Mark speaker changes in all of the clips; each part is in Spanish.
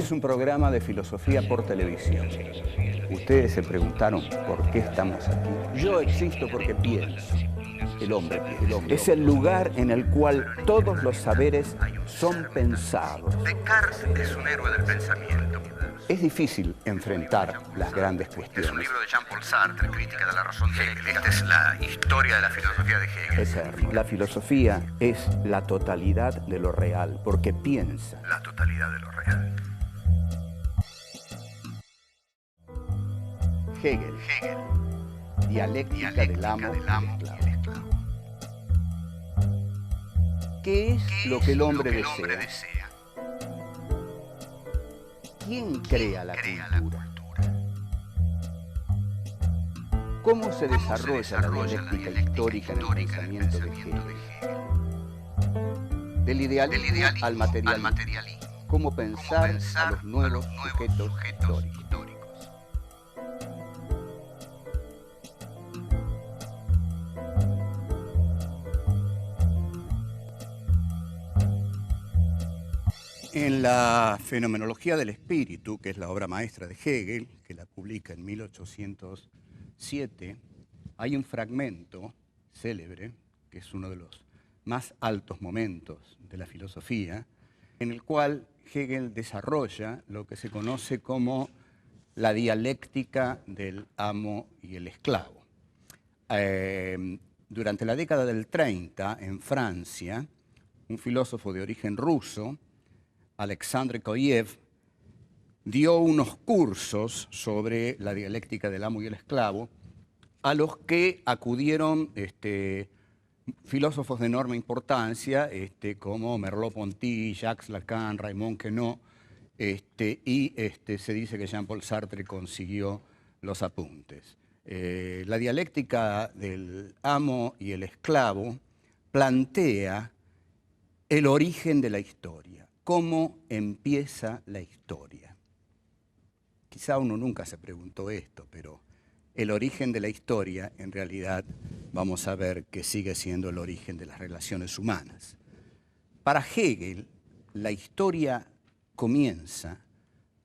Speaker 1: es un programa de filosofía por televisión. Ustedes se preguntaron por qué estamos aquí. Yo existo porque pienso. El hombre piensa. Es el lugar en el cual todos los saberes son pensados.
Speaker 2: Descartes es un héroe del pensamiento.
Speaker 1: Es difícil enfrentar las grandes
Speaker 2: Es
Speaker 1: cuestiones.
Speaker 2: un libro de Jean-Paul Sartre, Crítica de la razón de Hegel. Esta es la historia de la filosofía de Hegel.
Speaker 1: Eterno. La filosofía es la totalidad de lo real, porque piensa.
Speaker 2: La totalidad de lo real.
Speaker 1: Hegel, dialéctica del amo y el esclavo. ¿Qué es lo que el hombre desea? ¿Quién crea la cultura? ¿Cómo se desarrolla la dialéctica histórica en el pensamiento de Hegel? Del idealismo al materialismo. ¿Cómo pensar a los nuevos sujetos históricos? En la Fenomenología del Espíritu, que es la obra maestra de Hegel, que la publica en 1807, hay un fragmento célebre, que es uno de los más altos momentos de la filosofía, en el cual Hegel desarrolla lo que se conoce como la dialéctica del amo y el esclavo. Durante la década del 30, en Francia, un filósofo de origen ruso, Alexandre Koyev, dio unos cursos sobre la dialéctica del amo y el esclavo, a los que acudieron filósofos de enorme importancia, como Merleau-Ponty, Jacques Lacan, Raymond Queneau, y se dice que Jean-Paul Sartre consiguió los apuntes. La dialéctica del amo y el esclavo plantea el origen de la historia. ¿Cómo empieza la historia? Quizá uno nunca se preguntó esto, pero el origen de la historia, en realidad, vamos a ver que sigue siendo el origen de las relaciones humanas. Para Hegel, la historia comienza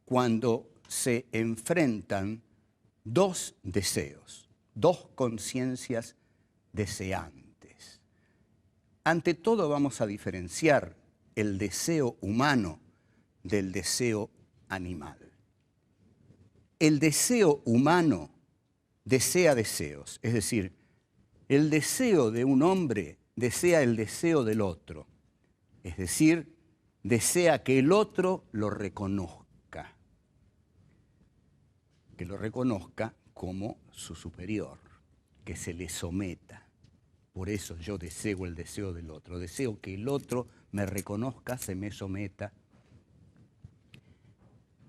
Speaker 1: cuando se enfrentan dos deseos, dos conciencias deseantes. Ante todo vamos a diferenciar el deseo humano del deseo animal. El deseo humano desea deseos, es decir, el deseo de un hombre desea el deseo del otro, es decir, desea que el otro lo reconozca como su superior, que se le someta. Por eso yo deseo el deseo del otro, deseo que el otro me reconozca, se me someta,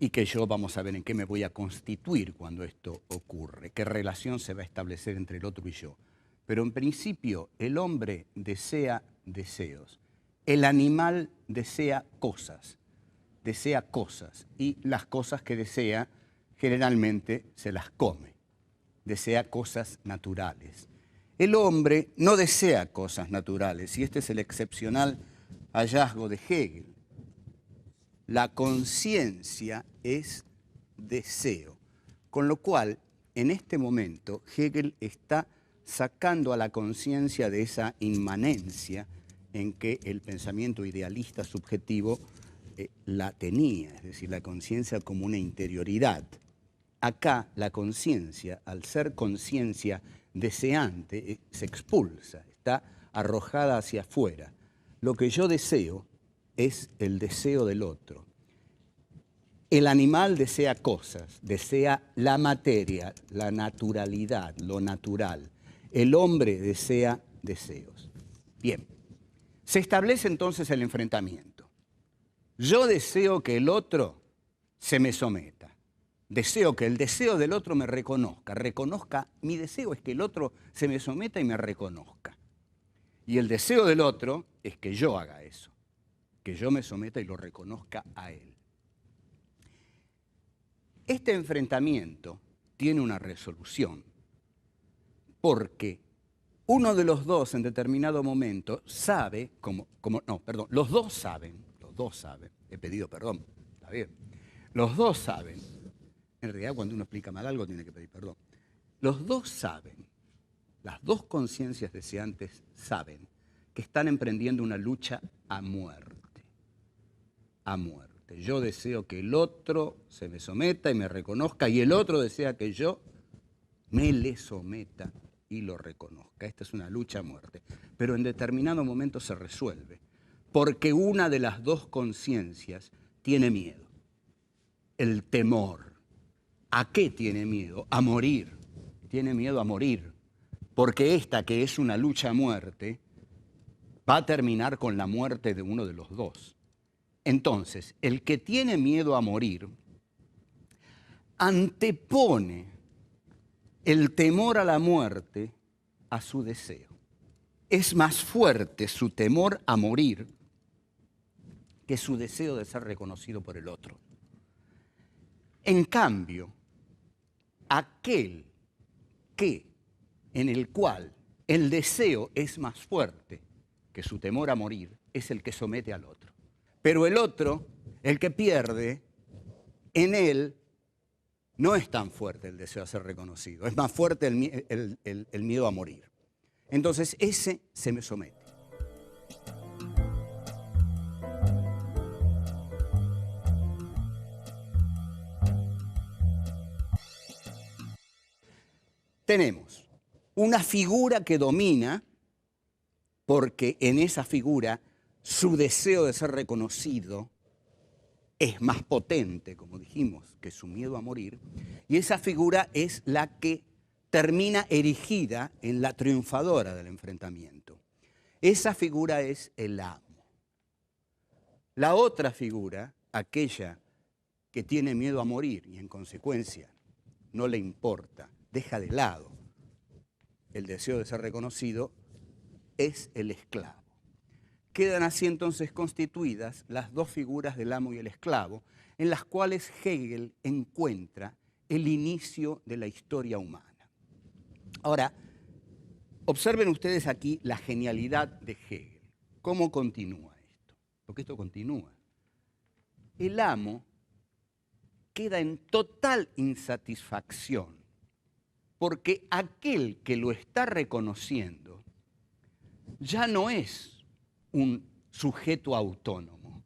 Speaker 1: y que yo, vamos a ver en qué me voy a constituir cuando esto ocurre, qué relación se va a establecer entre el otro y yo. Pero en principio el hombre desea deseos, el animal desea cosas, y las cosas que desea generalmente se las come, desea cosas naturales. El hombre no desea cosas naturales, y este es el excepcional hallazgo de Hegel. La conciencia es deseo, con lo cual, en este momento, Hegel está sacando a la conciencia de esa inmanencia en que el pensamiento idealista subjetivo la tenía, es decir, la conciencia como una interioridad. Acá la conciencia, al ser conciencia deseante, se expulsa, está arrojada hacia afuera. Lo que yo deseo es el deseo del otro. El animal desea cosas, desea la materia, la naturalidad, lo natural. El hombre desea deseos. Bien, se establece entonces el enfrentamiento. Yo deseo que el otro se me someta. Deseo que el deseo del otro me reconozca. Mi deseo es que el otro se me someta y me reconozca. Y el deseo del otro es que yo haga eso, que yo me someta y lo reconozca a él. Este enfrentamiento tiene una resolución, porque uno de los dos en determinado momento sabe, los dos saben, he pedido perdón, está bien. Los dos saben, en realidad cuando uno explica mal algo tiene que pedir perdón. Los dos saben, las dos conciencias deseantes saben que están emprendiendo una lucha a muerte. A muerte. Yo deseo que el otro se me someta y me reconozca, y el otro desea que yo me le someta y lo reconozca. Esta es una lucha a muerte. Pero en determinado momento se resuelve, porque una de las dos conciencias tiene miedo. El temor. ¿A qué tiene miedo? A morir. Tiene miedo a morir. Porque esta, que es una lucha a muerte, va a terminar con la muerte de uno de los dos. Entonces, el que tiene miedo a morir antepone el temor a la muerte a su deseo. Es más fuerte su temor a morir que su deseo de ser reconocido por el otro. En cambio, aquel en el cual el deseo es más fuerte que su temor a morir es el que somete al otro. Pero el otro, el que pierde, en él no es tan fuerte el deseo de ser reconocido, es más fuerte el miedo a morir. Entonces ese se me somete. Tenemos una figura que domina, porque en esa figura su deseo de ser reconocido es más potente, como dijimos, que su miedo a morir, y esa figura es la que termina erigida en la triunfadora del enfrentamiento. Esa figura es el amo. La otra figura, aquella que tiene miedo a morir y en consecuencia no le importa, deja de lado el deseo de ser reconocido, es el esclavo. Quedan así entonces constituidas las dos figuras del amo y el esclavo, en las cuales Hegel encuentra el inicio de la historia humana. Ahora, observen ustedes aquí la genialidad de Hegel. ¿Cómo continúa esto? Porque esto continúa. El amo queda en total insatisfacción porque aquel que lo está reconociendo ya no es un sujeto autónomo,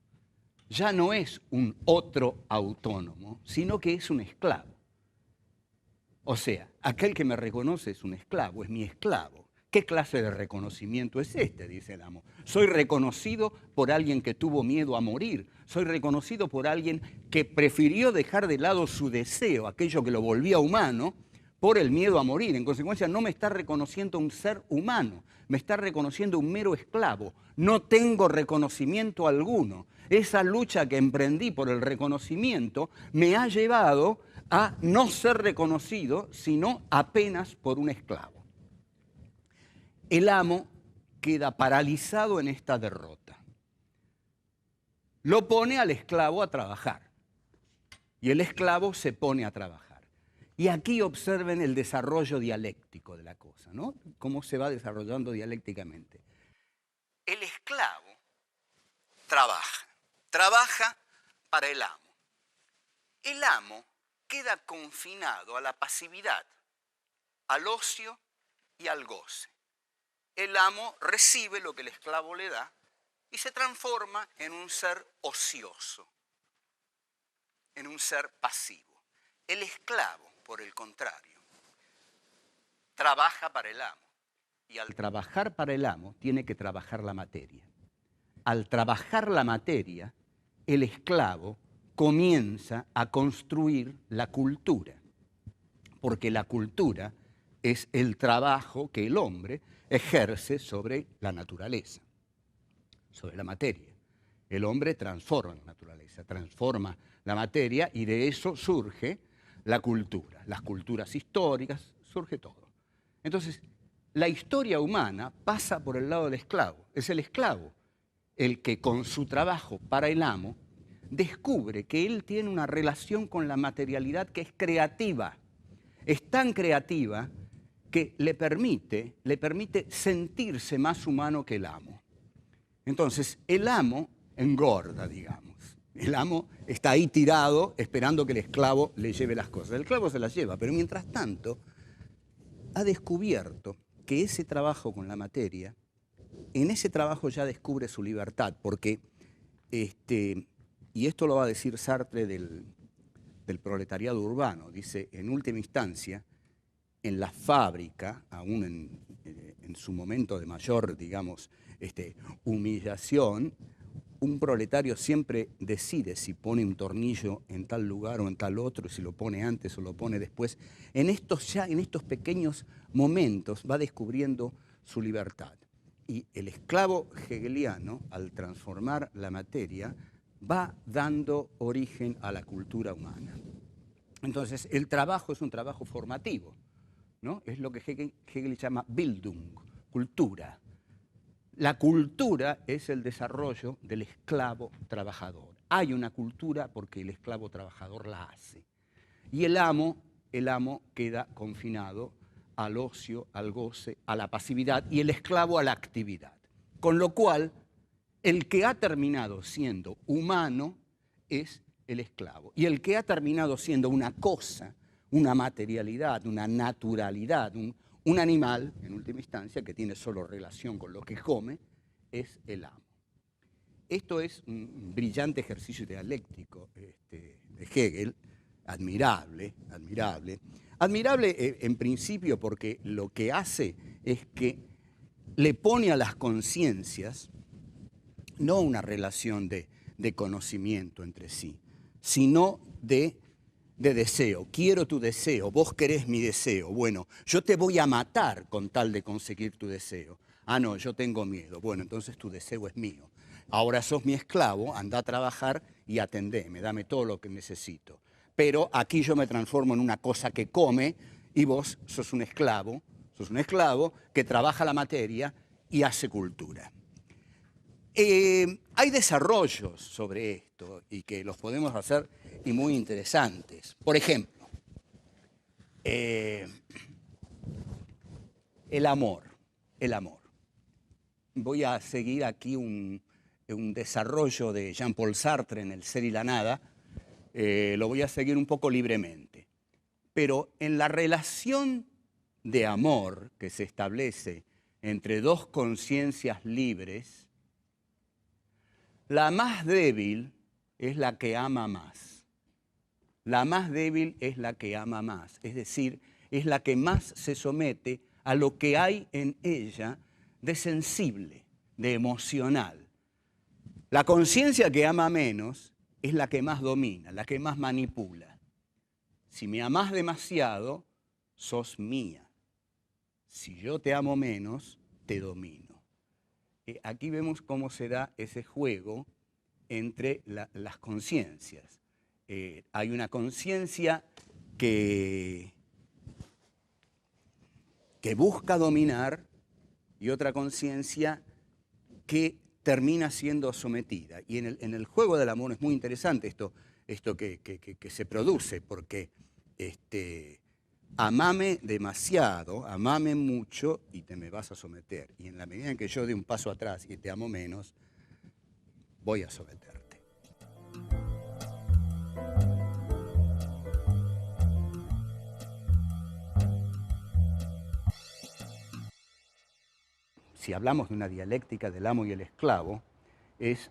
Speaker 1: ya no es un otro autónomo, sino que es un esclavo. O sea, aquel que me reconoce es un esclavo, es mi esclavo. ¿Qué clase de reconocimiento es este?, dice el amo. Soy reconocido por alguien que tuvo miedo a morir, soy reconocido por alguien que prefirió dejar de lado su deseo, aquello que lo volvía humano, por el miedo a morir. En consecuencia, no me está reconociendo un ser humano, me está reconociendo un mero esclavo. No tengo reconocimiento alguno. Esa lucha que emprendí por el reconocimiento me ha llevado a no ser reconocido, sino apenas por un esclavo. El amo queda paralizado en esta derrota. Lo pone al esclavo a trabajar y el esclavo se pone a trabajar. Y aquí observen el desarrollo dialéctico de la cosa, ¿no? Cómo se va desarrollando dialécticamente. El esclavo trabaja para el amo. El amo queda confinado a la pasividad, al ocio y al goce. El amo recibe lo que el esclavo le da y se transforma en un ser ocioso, en un ser pasivo. El esclavo, por el contrario, trabaja para el amo. Y al trabajar para el amo, tiene que trabajar la materia. Al trabajar la materia, el esclavo comienza a construir la cultura. Porque la cultura es el trabajo que el hombre ejerce sobre la naturaleza, sobre la materia. El hombre transforma la naturaleza, transforma la materia y de eso surge la cultura, las culturas históricas, surge todo. Entonces, la historia humana pasa por el lado del esclavo. Es el esclavo el que con su trabajo para el amo descubre que él tiene una relación con la materialidad que es creativa. Es tan creativa que le permite sentirse más humano que el amo. Entonces, el amo engorda, digamos. El amo está ahí tirado esperando que el esclavo le lleve las cosas. El esclavo se las lleva, pero mientras tanto ha descubierto que ese trabajo con la materia, en ese trabajo ya descubre su libertad, porque, y esto lo va a decir Sartre del proletariado urbano, dice, en última instancia, en la fábrica, aún en su momento de mayor, digamos, humillación, un proletario siempre decide si pone un tornillo en tal lugar o en tal otro, si lo pone antes o lo pone después. En estos pequeños momentos va descubriendo su libertad. Y el esclavo hegeliano, al transformar la materia, va dando origen a la cultura humana. Entonces, el trabajo es un trabajo formativo, ¿no? Es lo que Hegel llama Bildung, cultura. La cultura es el desarrollo del esclavo trabajador. Hay una cultura porque el esclavo trabajador la hace. Y el amo queda confinado al ocio, al goce, a la pasividad, y el esclavo a la actividad. Con lo cual, el que ha terminado siendo humano es el esclavo. Y el que ha terminado siendo una cosa, una materialidad, una naturalidad, un animal, en última instancia, que tiene solo relación con lo que come, es el amo. Esto es un brillante ejercicio dialéctico de Hegel, admirable, admirable. Admirable en principio porque lo que hace es que le pone a las conciencias no una relación de conocimiento entre sí, sino de deseo. Quiero tu deseo, vos querés mi deseo. Bueno, yo te voy a matar con tal de conseguir tu deseo. Ah, no, yo tengo miedo. Bueno, entonces tu deseo es mío. Ahora sos mi esclavo, anda a trabajar y atendeme, dame todo lo que necesito. Pero aquí yo me transformo en una cosa que come y vos sos un esclavo que trabaja la materia y hace cultura. Hay desarrollos sobre esto y que los podemos hacer y muy interesantes. Por ejemplo, el amor. Voy a seguir aquí un desarrollo de Jean-Paul Sartre en El ser y la nada. Lo voy a seguir un poco libremente. Pero en la relación de amor que se establece entre dos conciencias libres, la más débil es la que ama más. La más débil es la que ama más. Es decir, es la que más se somete a lo que hay en ella de sensible, de emocional. La conciencia que ama menos es la que más domina, la que más manipula. Si me amás demasiado, sos mía. Si yo te amo menos, te domino. Aquí vemos cómo se da ese juego entre las conciencias. Hay una conciencia que busca dominar y otra conciencia que termina siendo sometida. Y en el juego del amor es muy interesante esto que se produce, porque amame demasiado, amame mucho y te me vas a someter. Y en la medida en que yo dé un paso atrás y te amo menos, voy a someterte. Si hablamos de una dialéctica del amo y el esclavo, es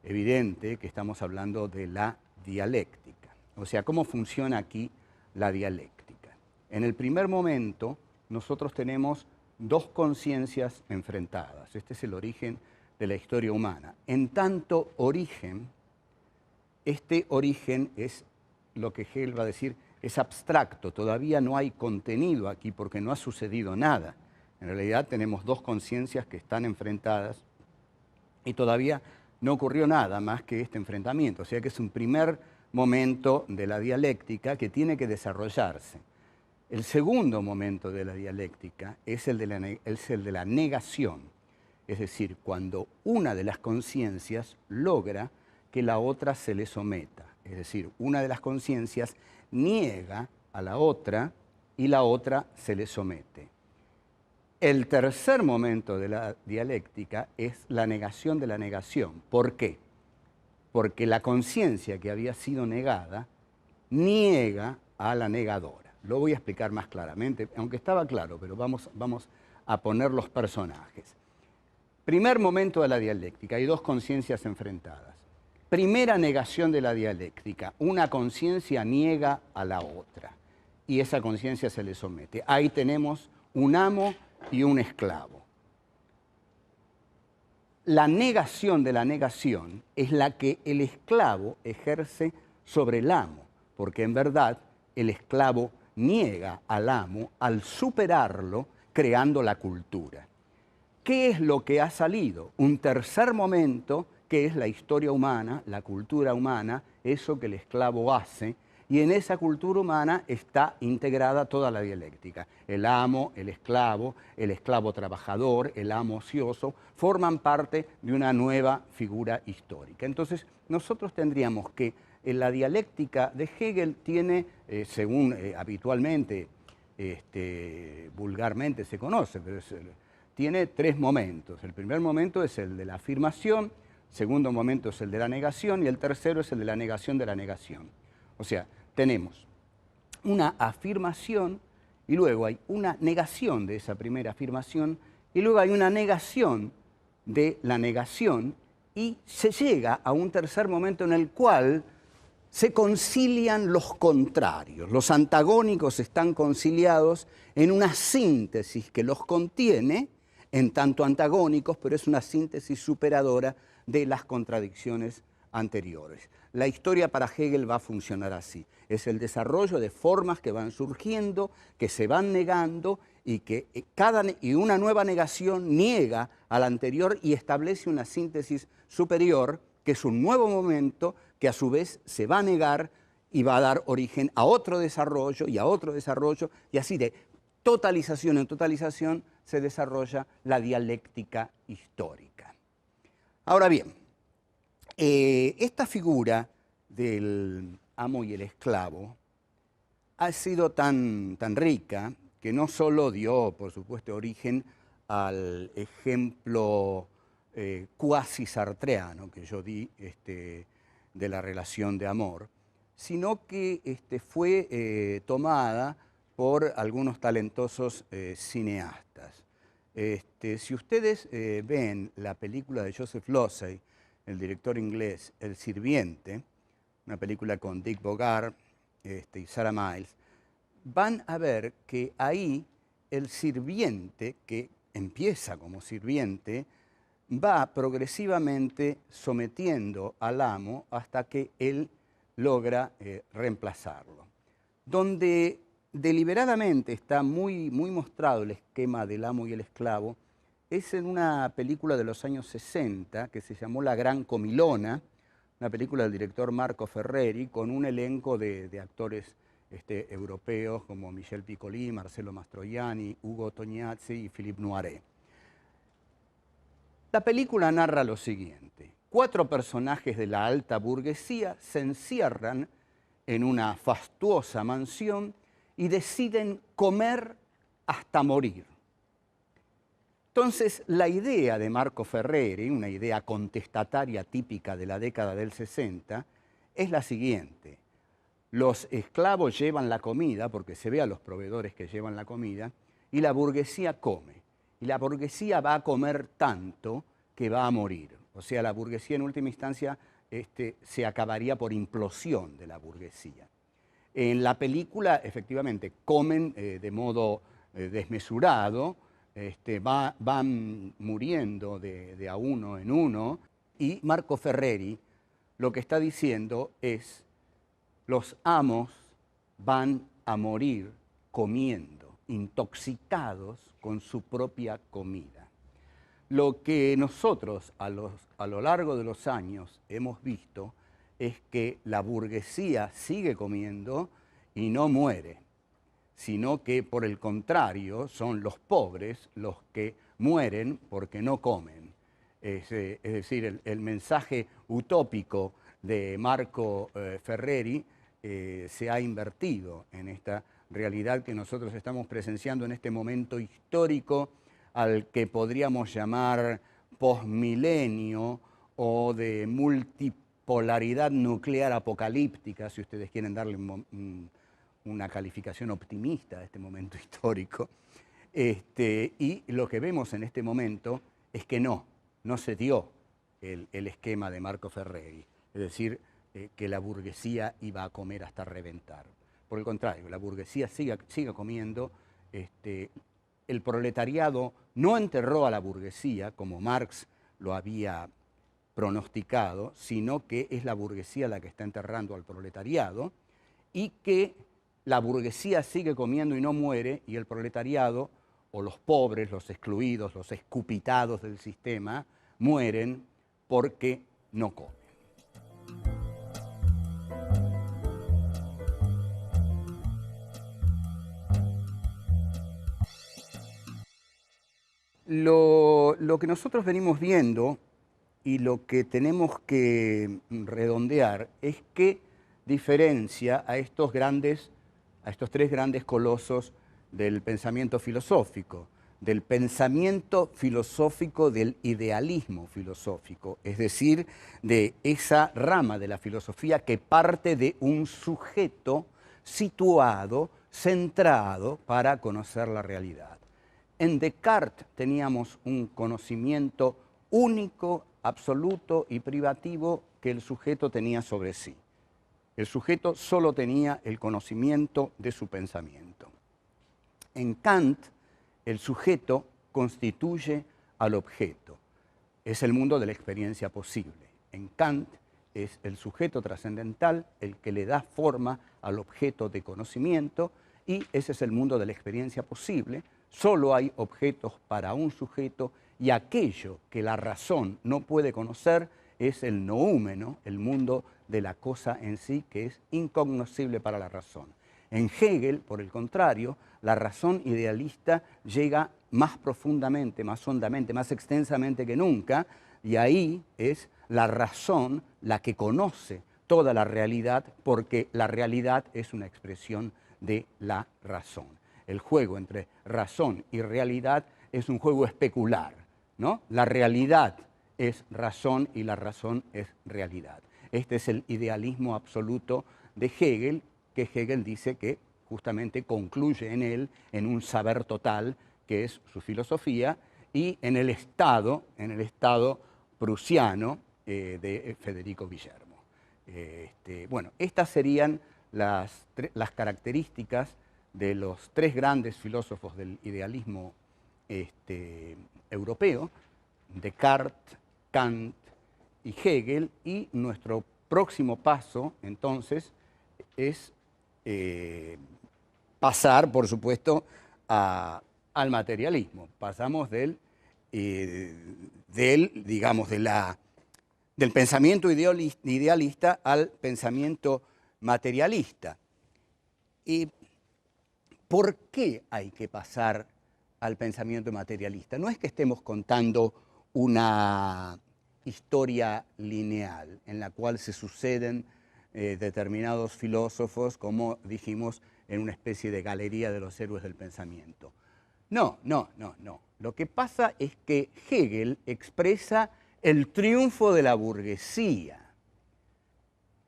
Speaker 1: evidente que estamos hablando de la dialéctica. O sea, ¿cómo funciona aquí la dialéctica? En el primer momento, nosotros tenemos dos conciencias enfrentadas. Este es el origen de la historia humana. En tanto origen, este origen es lo que Hegel va a decir, es abstracto, todavía no hay contenido aquí porque no ha sucedido nada. En realidad tenemos dos conciencias que están enfrentadas y todavía no ocurrió nada más que este enfrentamiento. O sea que es un primer momento de la dialéctica que tiene que desarrollarse. El segundo momento de la dialéctica es el de la negación. Es decir, cuando una de las conciencias logra que la otra se le someta. Es decir, una de las conciencias niega a la otra y la otra se le somete. El tercer momento de la dialéctica es la negación de la negación. ¿Por qué? porque la conciencia que había sido negada niega a la negadora. Lo voy a explicar más claramente, aunque estaba claro, pero vamos a poner los personajes. Primer momento de la dialéctica, hay dos conciencias enfrentadas. Primera negación de la dialéctica, una conciencia niega a la otra y esa conciencia se le somete. Ahí tenemos un amo y un esclavo. La negación de la negación es la que el esclavo ejerce sobre el amo, porque en verdad el esclavo niega al amo al superarlo creando la cultura. ¿Qué es lo que ha salido? Un tercer momento que es la historia humana, la cultura humana, eso que el esclavo hace, y en esa cultura humana está integrada toda la dialéctica. El amo, el esclavo trabajador, el amo ocioso, forman parte de una nueva figura histórica. Entonces, nosotros tendríamos que la dialéctica de Hegel tiene, según habitualmente, vulgarmente se conoce, pero tiene tres momentos. El primer momento es el de la afirmación, el segundo momento es el de la negación y el tercero es el de la negación de la negación. O sea, tenemos una afirmación y luego hay una negación de esa primera afirmación y luego hay una negación de la negación y se llega a un tercer momento en el cual se concilian los contrarios. Los antagónicos están conciliados en una síntesis que los contiene en tanto antagónicos, pero es una síntesis superadora de las contradicciones anteriores. La historia para Hegel va a funcionar así. Es el desarrollo de formas que van surgiendo, que se van negando y que una nueva negación niega a la anterior y establece una síntesis superior, que es un nuevo momento que a su vez se va a negar y va a dar origen a otro desarrollo y a otro desarrollo, y así de totalización en totalización se desarrolla la dialéctica histórica. Ahora bien, esta figura del amo y el esclavo ha sido tan rica que no solo dio, por supuesto, origen al ejemplo cuasi sartreano que yo di de la relación de amor, sino que fue tomada por algunos talentosos cineastas. Si ustedes ven la película de Joseph Losey, el director inglés, El sirviente, una película con Dick Bogart y Sarah Miles, van a ver que ahí el sirviente, que empieza como sirviente, va progresivamente sometiendo al amo hasta que él logra reemplazarlo. Donde deliberadamente está muy mostrado el esquema del amo y el esclavo es en una película de los años 60 que se llamó La Gran Comilona, una película del director Marco Ferreri con un elenco de actores europeos como Michel Piccoli, Marcello Mastroianni, Ugo Tognazzi y Philippe Noiret. La película narra lo siguiente: 4 personajes de la alta burguesía se encierran en una fastuosa mansión y deciden comer hasta morir. Entonces, la idea de Marco Ferreri, una idea contestataria típica de la década del 60, es la siguiente. Los esclavos llevan la comida, porque se ve a los proveedores que llevan la comida, y la burguesía come. Y la burguesía va a comer tanto que va a morir. O sea, la burguesía en última instancia se acabaría por implosión de la burguesía. En la película, efectivamente, comen de modo desmesurado, van muriendo de a uno en uno, y Marco Ferreri lo que está diciendo es: los amos van a morir comiendo, intoxicados con su propia comida. Lo que nosotros a lo largo de los años hemos visto es que la burguesía sigue comiendo y no muere, sino que por el contrario son los pobres los que mueren porque no comen. Es decir, el mensaje utópico de Marco Ferreri se ha invertido en esta realidad que nosotros estamos presenciando en este momento histórico al que podríamos llamar posmilenio o de polaridad nuclear apocalíptica, si ustedes quieren darle una calificación optimista a este momento histórico. Y lo que vemos en este momento es que no se dio el esquema de Marco Ferreri, es decir, que la burguesía iba a comer hasta reventar. Por el contrario, la burguesía sigue comiendo. El proletariado no enterró a la burguesía, como Marx lo había pronosticado, sino que es la burguesía la que está enterrando al proletariado, y que la burguesía sigue comiendo y no muere, y el proletariado, o los pobres, los excluidos, los escupitados del sistema, mueren porque no comen. Lo que nosotros venimos viendo y lo que tenemos que redondear es qué diferencia a estos tres grandes colosos del pensamiento filosófico, del idealismo filosófico, es decir, de esa rama de la filosofía que parte de un sujeto situado, centrado para conocer la realidad. En Descartes teníamos un conocimiento único, absoluto y privativo que el sujeto tenía sobre sí. El sujeto solo tenía el conocimiento de su pensamiento. En Kant, el sujeto constituye al objeto. Es el mundo de la experiencia posible. En Kant es el sujeto trascendental el que le da forma al objeto de conocimiento, y ese es el mundo de la experiencia posible. Solo hay objetos para un sujeto, y aquello que la razón no puede conocer es el noúmeno, el mundo de la cosa en sí, que es incognoscible para la razón. En Hegel, por el contrario, la razón idealista llega más profundamente, más hondamente, más extensamente que nunca, y ahí es la razón la que conoce toda la realidad, porque la realidad es una expresión de la razón. El juego entre razón y realidad es un juego especular, ¿no? La realidad es razón y la razón es realidad. Este es el idealismo absoluto de Hegel, que Hegel dice que justamente concluye en él en un saber total, que es su filosofía, y en el Estado prusiano de Federico Guillermo. Bueno, estas serían las características de los tres grandes filósofos del idealismo europeo, Descartes, Kant y Hegel, y nuestro próximo paso, entonces, es pasar, por supuesto, al materialismo. Pasamos del pensamiento idealista al pensamiento materialista. ¿Y por qué hay que pasar al pensamiento materialista? No es que estemos contando una historia lineal en la cual se suceden determinados filósofos, como dijimos, en una especie de galería de los héroes del pensamiento. No. Lo que pasa es que Hegel expresa el triunfo de la burguesía,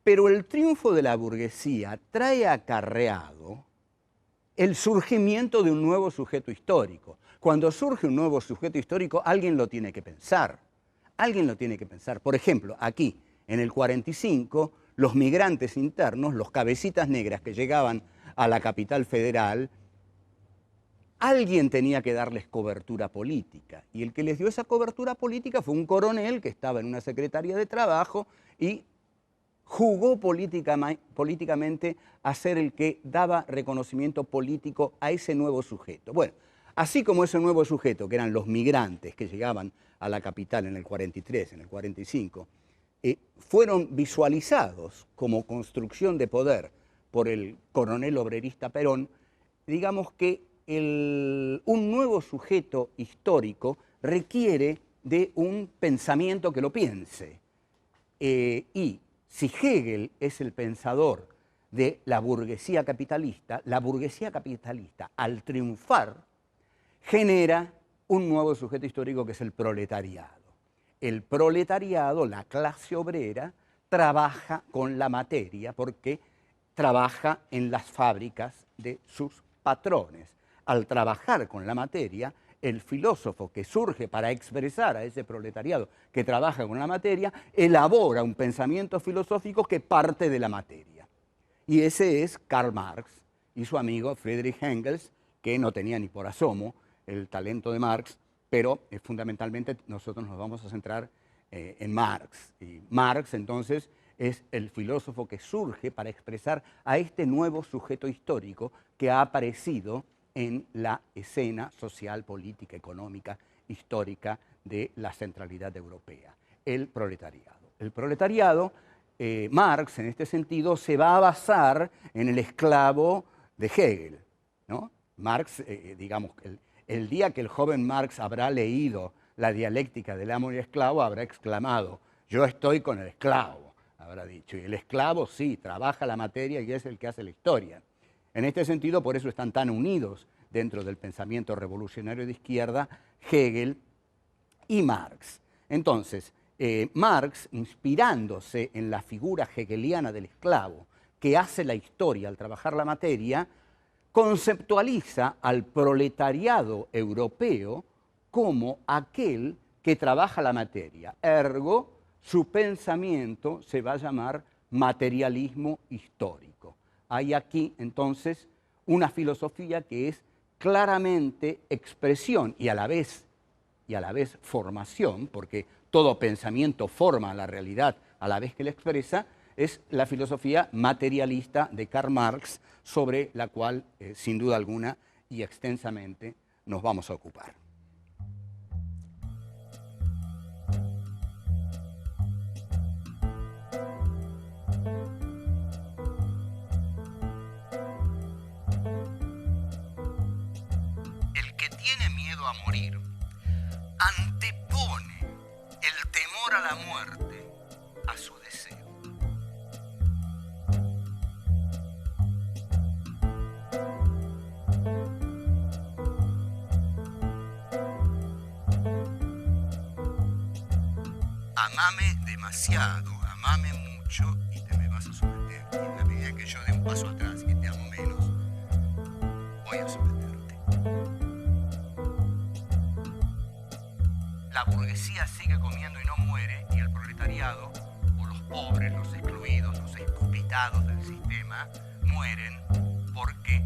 Speaker 1: pero el triunfo de la burguesía trae acarreado el surgimiento de un nuevo sujeto histórico. Cuando surge un nuevo sujeto histórico, alguien lo tiene que pensar. Alguien lo tiene que pensar. Por ejemplo, aquí, en el 45, los migrantes internos, los cabecitas negras que llegaban a la capital federal, alguien tenía que darles cobertura política. Y el que les dio esa cobertura política fue un coronel que estaba en una secretaría de trabajo y jugó políticamente a ser el que daba reconocimiento político a ese nuevo sujeto. Bueno, así como ese nuevo sujeto, que eran los migrantes que llegaban a la capital en el 43, en el 45, fueron visualizados como construcción de poder por el coronel obrerista Perón, digamos que un nuevo sujeto histórico requiere de un pensamiento que lo piense. Y si Hegel es el pensador de la burguesía capitalista al triunfar genera un nuevo sujeto histórico que es el proletariado. El proletariado, la clase obrera, trabaja con la materia porque trabaja en las fábricas de sus patrones. Al trabajar con la materia, el filósofo que surge para expresar a ese proletariado que trabaja con la materia, elabora un pensamiento filosófico que parte de la materia. Y ese es Karl Marx y su amigo Friedrich Engels, que no tenía ni por asomo el talento de Marx, pero fundamentalmente nosotros nos vamos a centrar en Marx. Y Marx, entonces, es el filósofo que surge para expresar a este nuevo sujeto histórico que ha aparecido en la escena social, política, económica, histórica de la centralidad europea, el proletariado. El proletariado, Marx, en este sentido, se va a basar en el esclavo de Hegel, ¿no? Marx, digamos, el día que el joven Marx habrá leído la dialéctica del amo y el esclavo, habrá exclamado, yo estoy con el esclavo, habrá dicho. Y el esclavo sí, trabaja la materia y es el que hace la historia. En este sentido, por eso están tan unidos dentro del pensamiento revolucionario de izquierda Hegel y Marx. Entonces, Marx, inspirándose en la figura hegeliana del esclavo, que hace la historia al trabajar la materia, conceptualiza al proletariado europeo como aquel que trabaja la materia. Ergo, su pensamiento se va a llamar materialismo histórico. Hay aquí, entonces, una filosofía que es claramente expresión y a la vez formación, porque todo pensamiento forma la realidad a la vez que la expresa, es la filosofía materialista de Karl Marx, sobre la cual, sin duda alguna y extensamente, nos vamos a ocupar.
Speaker 2: El que tiene miedo a morir antepone el temor a la muerte a su deseo. Amame demasiado, amame mucho y te me vas a someter. Y en la medida que yo dé un paso atrás y te amo menos, voy a someterte. La burguesía sigue comiendo y no muere, y el proletariado, o los pobres, los excluidos, los escupitados del sistema, mueren porque